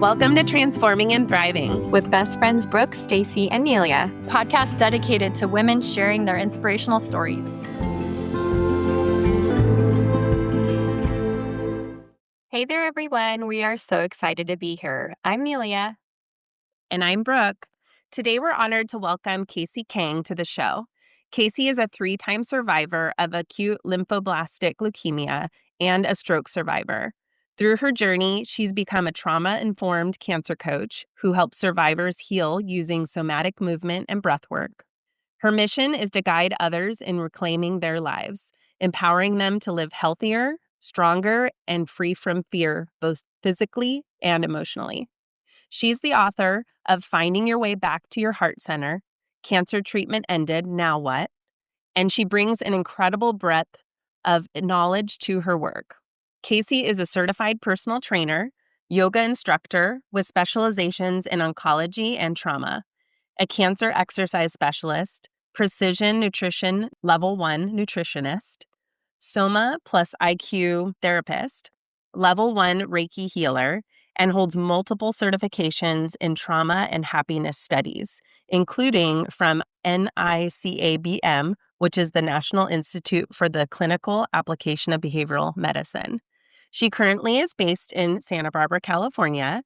Welcome to Transforming and Thriving with best friends Brooke, Stacy, and Neelia. Podcast dedicated to women sharing their inspirational stories. Hey there, everyone. We are so excited to be here. I'm Neelia. And I'm Brooke. Today, we're honored to welcome Casey Kang to the show. Casey is a 3-time survivor of acute lymphoblastic leukemia and a stroke survivor. Through her journey, she's become a trauma-informed cancer coach who helps survivors heal using somatic movement and breathwork. Her mission is to guide others in reclaiming their lives, empowering them to live healthier, stronger, and free from fear, both physically and emotionally. She's the author of Finding Your Way Back to Your Heart Center, Cancer Treatment Ended, Now What? And she brings an incredible breadth of knowledge to her work. Casey is a certified personal trainer, yoga instructor with specializations in oncology and trauma, a cancer exercise specialist, precision nutrition level 1 nutritionist, Soma plus IQ therapist, level 1 Reiki healer, and holds multiple certifications in trauma and happiness studies, including from NICABM, which is the National Institute for the Clinical Application of Behavioral Medicine. She currently is based in Santa Barbara, California,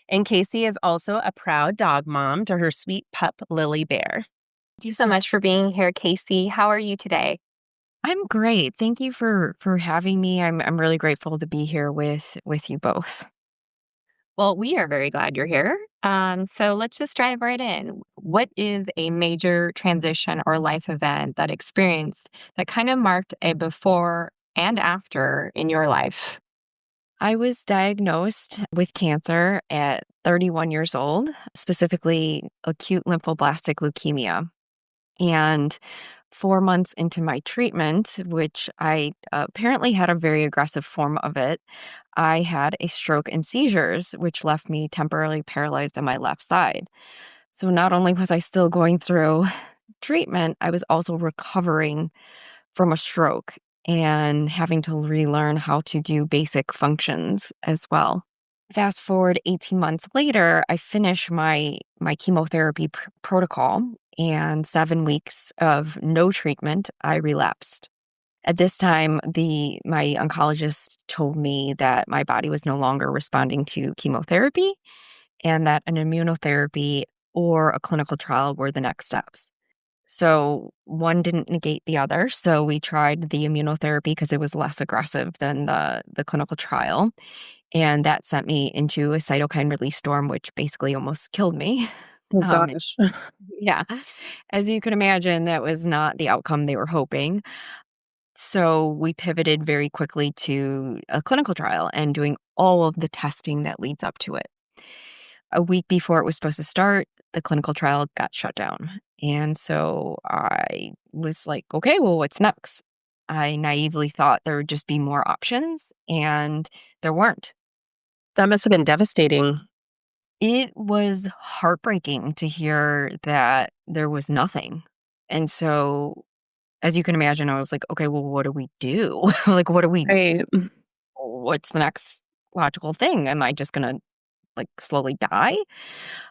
and Casey is also a proud dog mom to her sweet pup, Lily Bear. Thank you so much for being here, Casey. How are you today? I'm great. Thank you for having me. I'm really grateful to be here with you both. Well, we are very glad you're here. So let's just dive right in. What is a major transition or life event that experienced that kind of marked a before and after in your life? I was diagnosed with cancer at 31 years old, specifically acute lymphoblastic leukemia. And 4 months into my treatment, which I apparently had a very aggressive form of it, I had a stroke and seizures, which left me temporarily paralyzed on my left side. So not only was I still going through treatment, I was also recovering from a stroke and having to relearn how to do basic functions as well. Fast forward 18 months later, I finished my chemotherapy protocol, and 7 weeks of no treatment, I relapsed. At this time, my oncologist told me that my body was no longer responding to chemotherapy and that an immunotherapy or a clinical trial were the next steps. So one didn't negate the other. So we tried the immunotherapy because it was less aggressive than the clinical trial. And that sent me into a cytokine release storm, which basically almost killed me. Oh, gosh. Yeah. As you can imagine, that was not the outcome they were hoping. So we pivoted very quickly to a clinical trial and doing all of the testing that leads up to it. A week before it was supposed to start, the clinical trial got shut down. And so I was like, okay, well, what's next? I naively thought there would just be more options, and there weren't. That must have been devastating. It was heartbreaking to hear that there was nothing. And so, as you can imagine, I was like, okay, well, what do we do? Like, Right. what's the next logical thing? Am I just going to slowly die?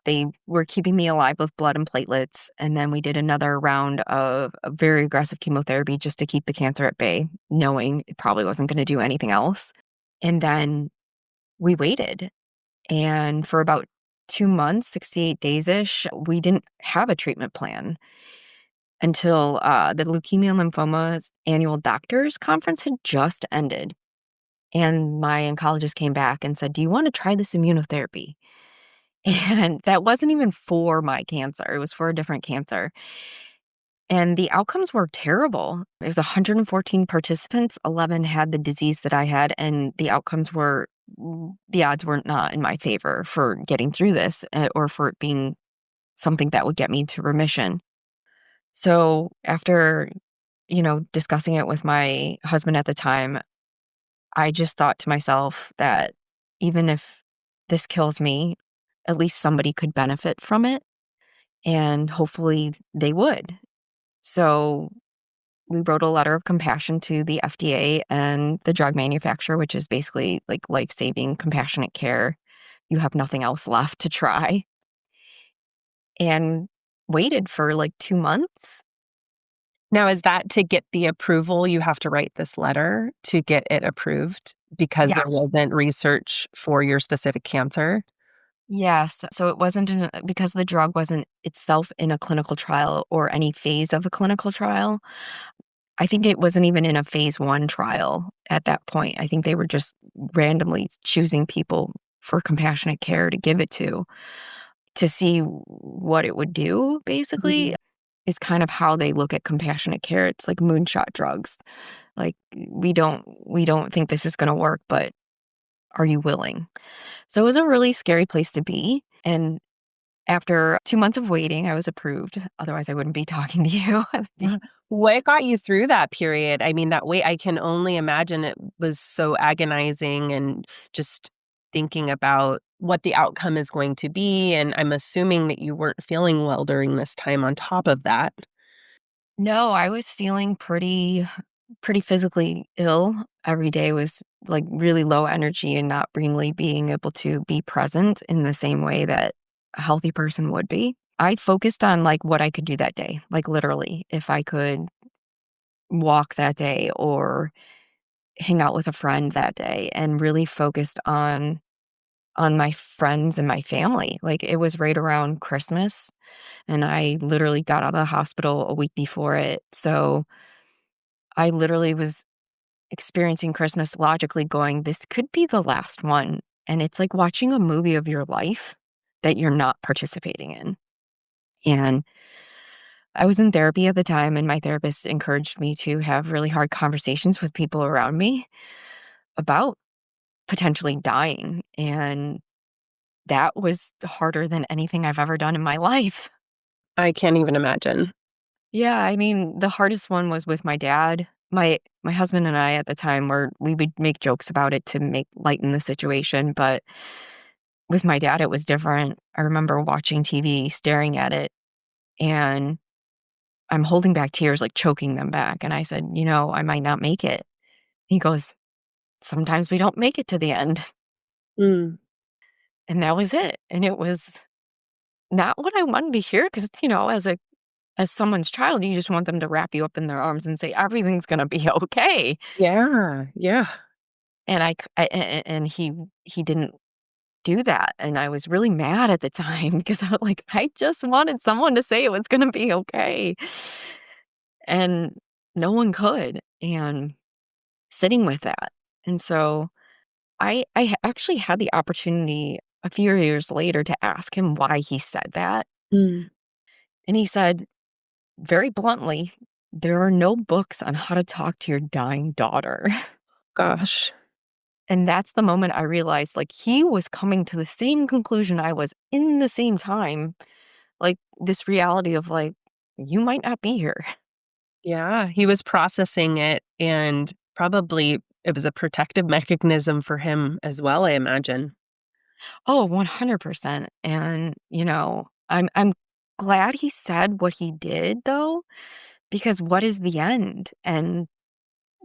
They were keeping me alive with blood and platelets. And then we did another round of a very aggressive chemotherapy just to keep the cancer at bay, knowing it probably wasn't going to do anything else. And then we waited. And for about 2 months, 68 days-ish, we didn't have a treatment plan until the Leukemia and Lymphoma Annual Doctors Conference had just ended. And my oncologist came back and said, do you want to try this immunotherapy? And that wasn't even for my cancer. It was for a different cancer. And the outcomes were terrible. It was 114 participants. 11 had the disease that I had, and the outcomes were, the odds were not in my favor for getting through this or for it being something that would get me to remission. So after, discussing it with my husband at the time, I just thought to myself that even if this kills me, at least somebody could benefit from it, and hopefully they would. So we wrote a letter of compassion to the FDA and the drug manufacturer, which is basically like life-saving compassionate care you have nothing else left to try. And waited for like 2 months. Now, is that to get the approval? You have to write this letter to get it approved because there Yes. wasn't research for your specific cancer? Yes. So it wasn't because the drug wasn't itself in a clinical trial or any phase of a clinical trial. I think it wasn't even in a phase 1 trial at that point. I think they were just randomly choosing people for compassionate care to give it to see what it would do, basically, Mhm. is kind of how they look at compassionate care. It's like moonshot drugs. Like, we don't think this is gonna work, but are you willing? So it was a really scary place to be, and after 2 months of waiting, I was approved, otherwise I wouldn't be talking to you. What got you through that period? I mean, that wait, I can only imagine it was so agonizing and just thinking about what the outcome is going to be, and I'm assuming that you weren't feeling well during this time on top of that. No, I was feeling pretty physically ill. Every day was, like, really low energy and not really being able to be present in the same way that a healthy person would be. I focused on, like, what I could do that day, like, literally, if I could walk that day or hang out with a friend that day, and really focused on my friends and my family. Like, it was right around Christmas, and I literally got out of the hospital a week before it, so I literally was experiencing Christmas logically going, "This could be the last one," and it's like watching a movie of your life that you're not participating in, and I was in therapy at the time, and my therapist encouraged me to have really hard conversations with people around me about potentially dying, and that was harder than anything I've ever done in my life. I can't even imagine. Yeah, I mean, the hardest one was with my dad. My husband and I at the time we would make jokes about it to make lighten the situation, but with my dad, it was different. I remember watching TV, staring at it, and I'm holding back tears, like choking them back. And I said, I might not make it. He goes, sometimes we don't make it to the end. Mm, And that was it. And it was not what I wanted to hear because, as someone's child, you just want them to wrap you up in their arms and say, everything's going to be okay. yeah, yeah. And and he didn't do that, and I was really mad at the time because I was like, I just wanted someone to say it was gonna be okay, and no one could, and sitting with that, and so actually had the opportunity a few years later to ask him why he said that, Mm, and he said very bluntly, "There are no books on how to talk to your dying daughter." gosh. And that's the moment I realized, like, he was coming to the same conclusion I was in the same time, like, this reality of, like, you might not be here. Yeah, he was processing it, and probably it was a protective mechanism for him as well, I imagine. Oh, 100%. And, I'm glad he said what he did, though, because what is the end? And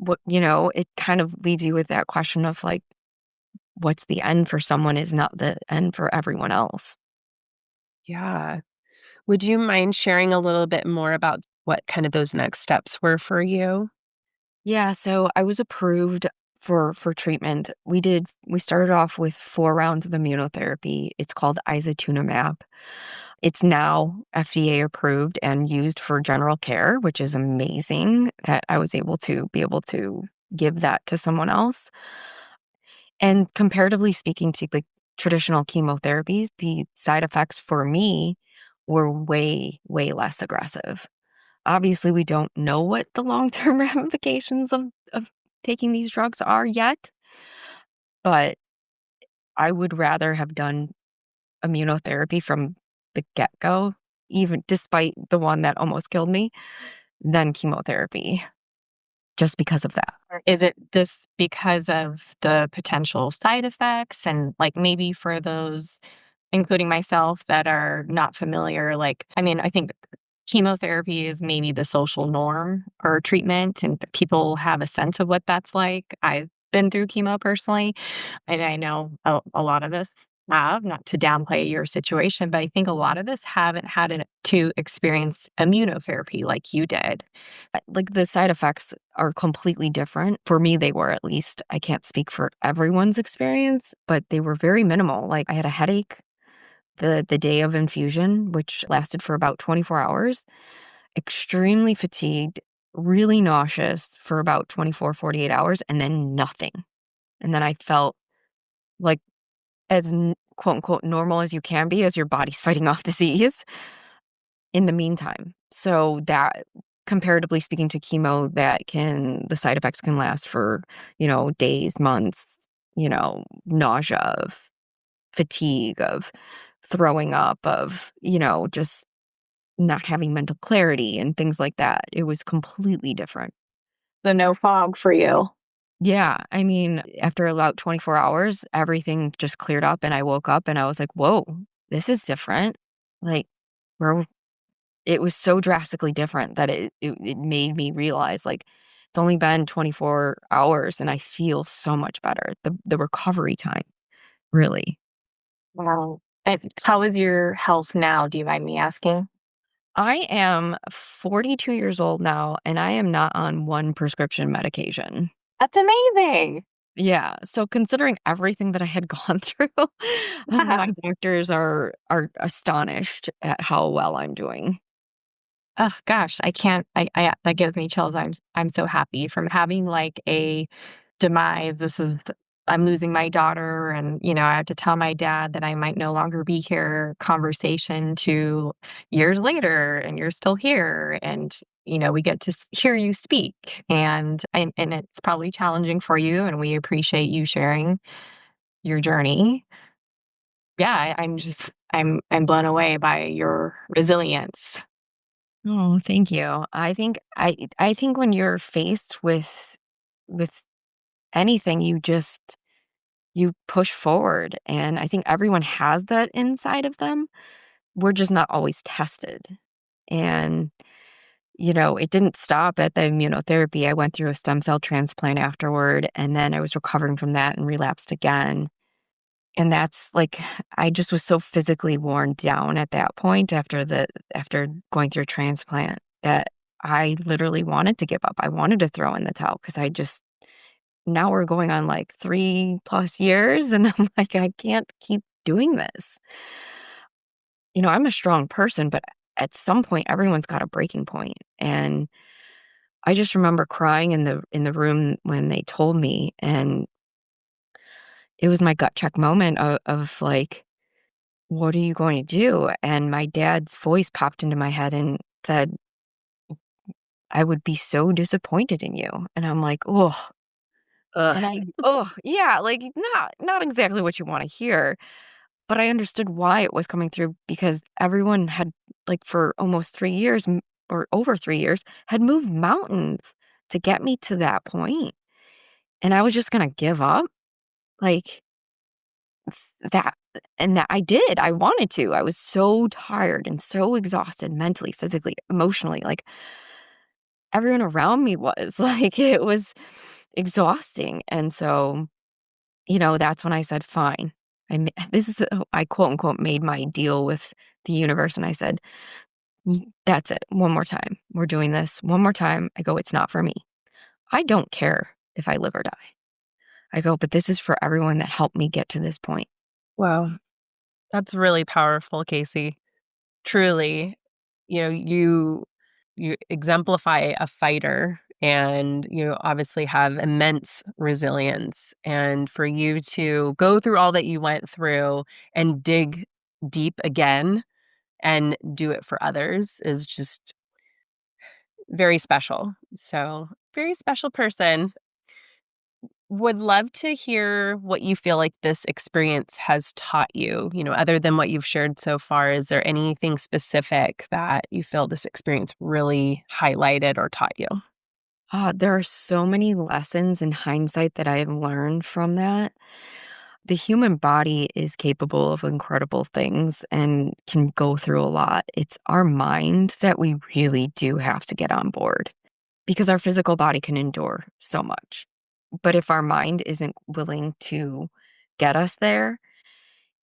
it kind of leaves you with that question of, like, what's the end for someone is not the end for everyone else. Yeah. Would you mind sharing a little bit more about what kind of those next steps were for you? Yeah, so I was approved for treatment. We started off with 4 rounds of immunotherapy. It's called isotunimab. It's now FDA approved and used for general care, which is amazing that I was able to give that to someone else. And comparatively speaking to like traditional chemotherapies, the side effects for me were way, way less aggressive. Obviously, we don't know what the long-term ramifications of taking these drugs are yet, but I would rather have done immunotherapy from the get-go, even despite the one that almost killed me, than chemotherapy, just because of that. Or is it this because of the potential side effects and, like, maybe for those, including myself, that are not familiar, like, I mean, I think chemotherapy is maybe the social norm or treatment, and people have a sense of what that's like. I've been through chemo personally, and I know a lot of this. have, not to downplay your situation, but I think a lot of us haven't had to experience immunotherapy like you did. Like, the side effects are completely different. For me, they were, at least. I can't speak for everyone's experience, but they were very minimal. Like, I had a headache the day of infusion, which lasted for about 24 hours, extremely fatigued, really nauseous for about 24, 48 hours, and then nothing. And then I felt like as quote unquote normal as you can be as your body's fighting off disease in the meantime. So that, comparatively speaking to chemo, the side effects can last for, days, months, nausea, of fatigue, of throwing up, of, just not having mental clarity and things like that. It was completely different. So no fog for you. Yeah, I mean, after about 24 hours, everything just cleared up and I woke up and I was like, "Whoa, this is different." Like, where it was so drastically different that it made me realize, like, it's only been 24 hours and I feel so much better. The recovery time, really. Wow. And how is your health now? Do you mind me asking? I am 42 years old now and I am not on one prescription medication. That's amazing. Yeah, so considering everything that I had gone through, Yeah. my doctors are astonished at how well I'm doing. Oh gosh, I can't. I that gives me chills. I'm so happy from having like a demise. I'm losing my daughter, and I have to tell my dad that I might no longer be here. Conversation to years later, and you're still here, and we get to hear you speak, and it's probably challenging for you, and we appreciate you sharing your journey. Yeah, I'm blown away by your resilience. Oh, thank you. I think when you're faced with anything, you push forward, and I think everyone has that inside of them. We're just not always tested. And it didn't stop at the immunotherapy. I went through a stem cell transplant afterward, and then I was recovering from that and relapsed again. And that's like, I just was so physically worn down at that point after going through a transplant that I literally wanted to give up. I wanted to throw in the towel because now we're going on like 3+ years, and I'm like, I can't keep doing this. I'm a strong person, but at some point, everyone's got a breaking point. And I just remember crying in the room when they told me, and it was my gut check moment of like, "What are you going to do?" And my dad's voice popped into my head and said, "I would be so disappointed in you." And I'm like, "Oh." Ugh. Oh, yeah, like, not exactly what you wanna hear, but I understood why it was coming through because everyone had, like, for almost 3 years, or over 3 years, had moved mountains to get me to that point, and I was just gonna give up? Like, that and that I did, I wanted to. I was so tired and so exhausted mentally, physically, emotionally, like, everyone around me was, like, it was exhausting, and so, that's when I said, "Fine." I quote unquote made my deal with the universe, and I said, That's it. One more time. We're doing this one more time." I go, "It's not for me. I don't care if I live or die." I go, "But this is for everyone that helped me get to this point." Wow. That's really powerful, Casey. Truly, you exemplify a fighter and you obviously have immense resilience. And for you to go through all that you went through and dig deep again and do it for others is just very special. So, very special person. Would love to hear what you feel like this experience has taught you, other than what you've shared so far. Is there anything specific that you feel this experience really highlighted or taught you? There are so many lessons in hindsight that I have learned from that. The human body is capable of incredible things and can go through a lot. It's our mind that we really do have to get on board because our physical body can endure so much. But if our mind isn't willing to get us there,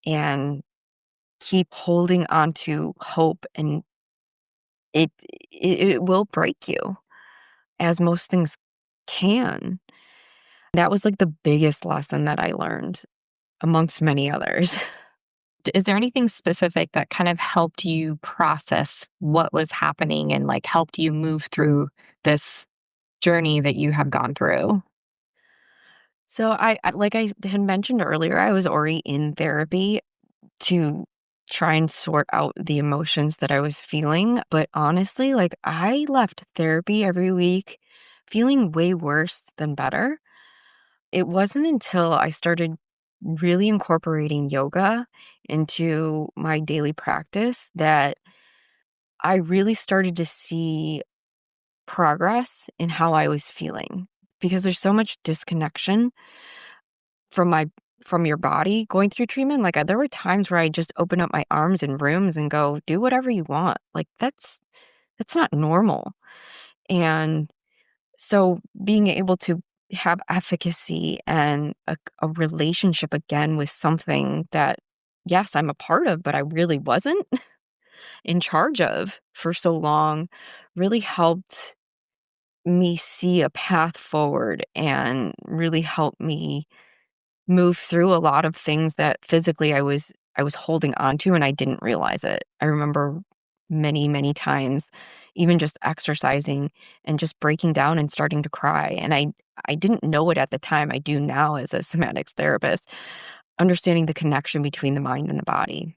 and keep holding on to hope, and it will break you, as most things can. That was, like, the biggest lesson that I learned, amongst many others. Is there anything specific that kind of helped you process what was happening and like helped you move through this journey that you have gone through? So I like I had mentioned earlier, I was already in therapy to try and sort out the emotions that I was feeling, but honestly, like, I left therapy every week feeling way worse than better. It wasn't until I started really incorporating yoga into my daily practice that I really started to see progress in how I was feeling, because there's so much disconnection from my from your body going through treatment. Like, there were times where I just open up my arms in rooms and go, "Do whatever you want." Like, that's not normal. And so being able to have efficacy and a relationship again with something that, yes, I'm a part of, but I really wasn't in charge of for so long, really helped me see a path forward and really helped me move through a lot of things that physically I was holding on to, and I didn't realize it. I remember many, many times even just exercising and just breaking down and starting to cry, and I didn't know it at the time. I do now as a somatics therapist, understanding the connection between the mind and the body.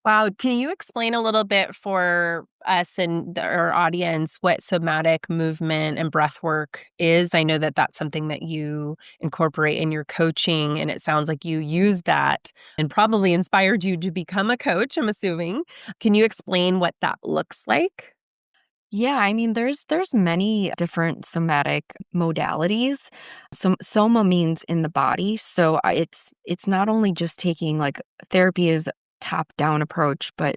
Wow. Can you explain a little bit for us and our audience what somatic movement and breath work is? I know that that's something that you incorporate in your coaching, and it sounds like you use that and probably inspired you to become a coach, I'm assuming. Can you explain what that looks like? Yeah, I mean, there's many different somatic modalities. Soma means in the body, so it's not only just taking, like, therapy is top down approach, but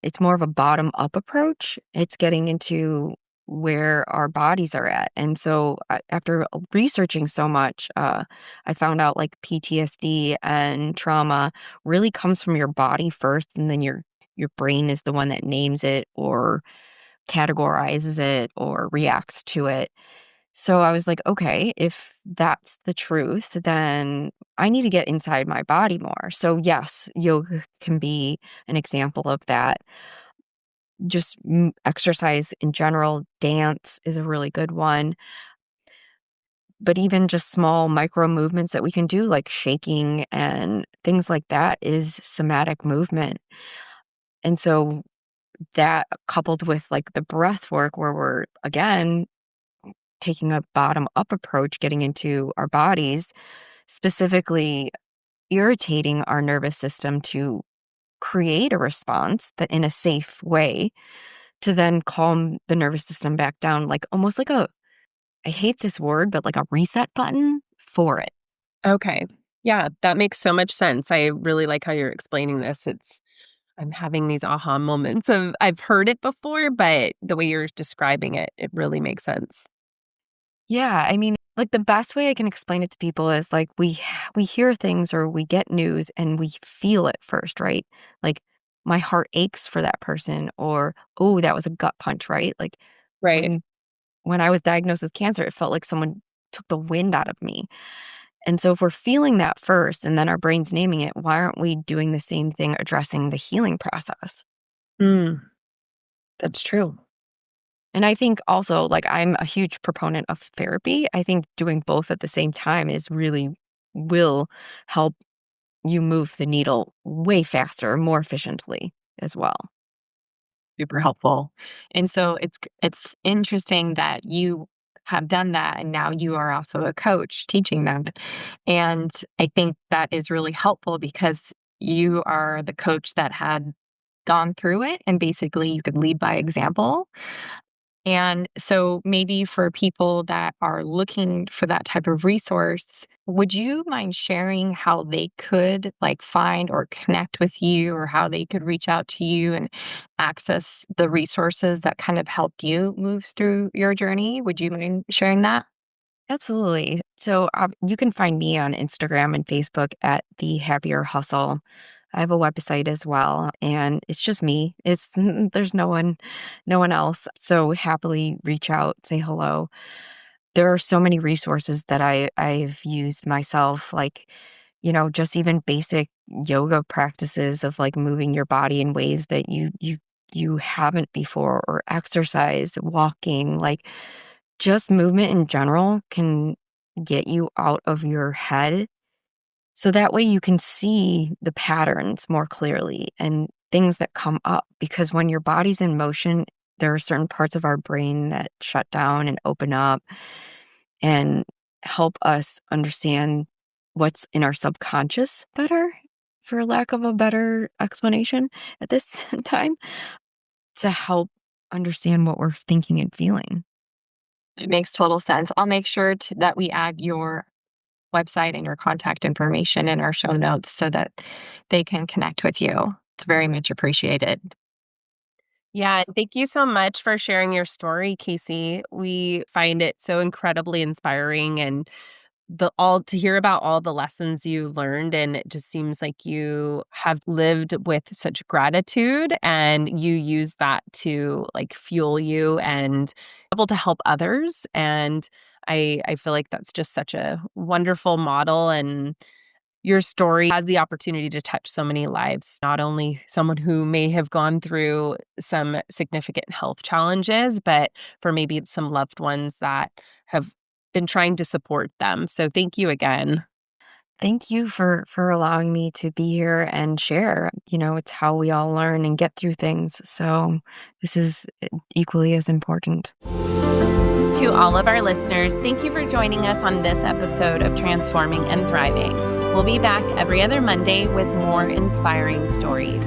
it's more of a bottom up approach. It's getting into where our bodies are at, and so after researching so much, I found out like PTSD and trauma really comes from your body first, and then your brain is the one that names it or categorizes it or reacts to it. So I was like, okay, if that's the truth, then I need to get inside my body more. So, yes, yoga can be an example of that. Just exercise in general, dance is a really good one. But even just small micro movements that we can do, like shaking and things like that, is somatic movement. And so, that coupled with like the breath work, where we're again taking a bottom up approach, getting into our bodies, specifically irritating our nervous system to create a response that in a safe way to then calm the nervous system back down, like almost like I hate this word, but like a reset button for it. Okay. Yeah, that makes so much sense. I really like how you're explaining this. I'm having these aha moments of I've heard it before, but the way you're describing it, it really makes sense. Yeah, I mean, like, the best way I can explain it to people is like we hear things or we get news and we feel it first, right? Like, my heart aches for that person, or, oh, that was a gut punch, right? Like, Right. when when I was diagnosed with cancer, it felt like someone took the wind out of me. And so if we're feeling that first and then our brain's naming it, why aren't we doing the same thing addressing the healing process? Mm, that's true. And I think also, like, I'm a huge proponent of therapy. I think doing both at the same time is really will help you move the needle way faster, more efficiently as well. Super helpful. And so it's interesting that you have done that and now you are also a coach teaching them. And I think that is really helpful because you are the coach that had gone through it and basically you could lead by example. And so maybe for people that are looking for that type of resource, would you mind sharing how they could like find or connect with you or how they could reach out to you and access the resources that kind of helped you move through your journey? Would you mind sharing that? Absolutely. So you can find me on Instagram and Facebook at The Happier Hustle. I have a website as well, and it's just me. It's there's no one else. So happily reach out, say hello. There are so many resources that I've used myself, like, just even basic yoga practices of like moving your body in ways that you haven't before, or exercise, walking, like just movement in general can get you out of your head. So that way you can see the patterns more clearly and things that come up, because when your body's in motion, there are certain parts of our brain that shut down and open up and help us understand what's in our subconscious better, for lack of a better explanation at this time, to help understand what we're thinking and feeling. It makes total sense. I'll make sure that we add your website and your contact information in our show notes so that they can connect with you. It's very much appreciated. Yeah, thank you so much for sharing your story, Casey. We find it so incredibly inspiring, and the all to hear about all the lessons you learned, and it just seems like you have lived with such gratitude, and you use that to like fuel you and able to help others. And I feel like that's just such a wonderful model, and your story has the opportunity to touch so many lives, not only someone who may have gone through some significant health challenges, but for maybe some loved ones that have been trying to support them. So thank you again. Thank you for allowing me to be here and share. It's how we all learn and get through things. So this is equally as important. To all of our listeners, thank you for joining us on this episode of Transforming and Thriving. We'll be back every other Monday with more inspiring stories.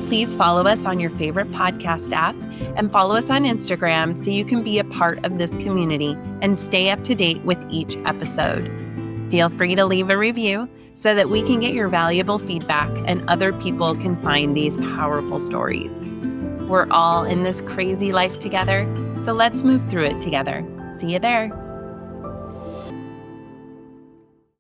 Please follow us on your favorite podcast app and follow us on Instagram so you can be a part of this community and stay up to date with each episode. Feel free to leave a review so that we can get your valuable feedback and other people can find these powerful stories. We're all in this crazy life together, so let's move through it together. See you there.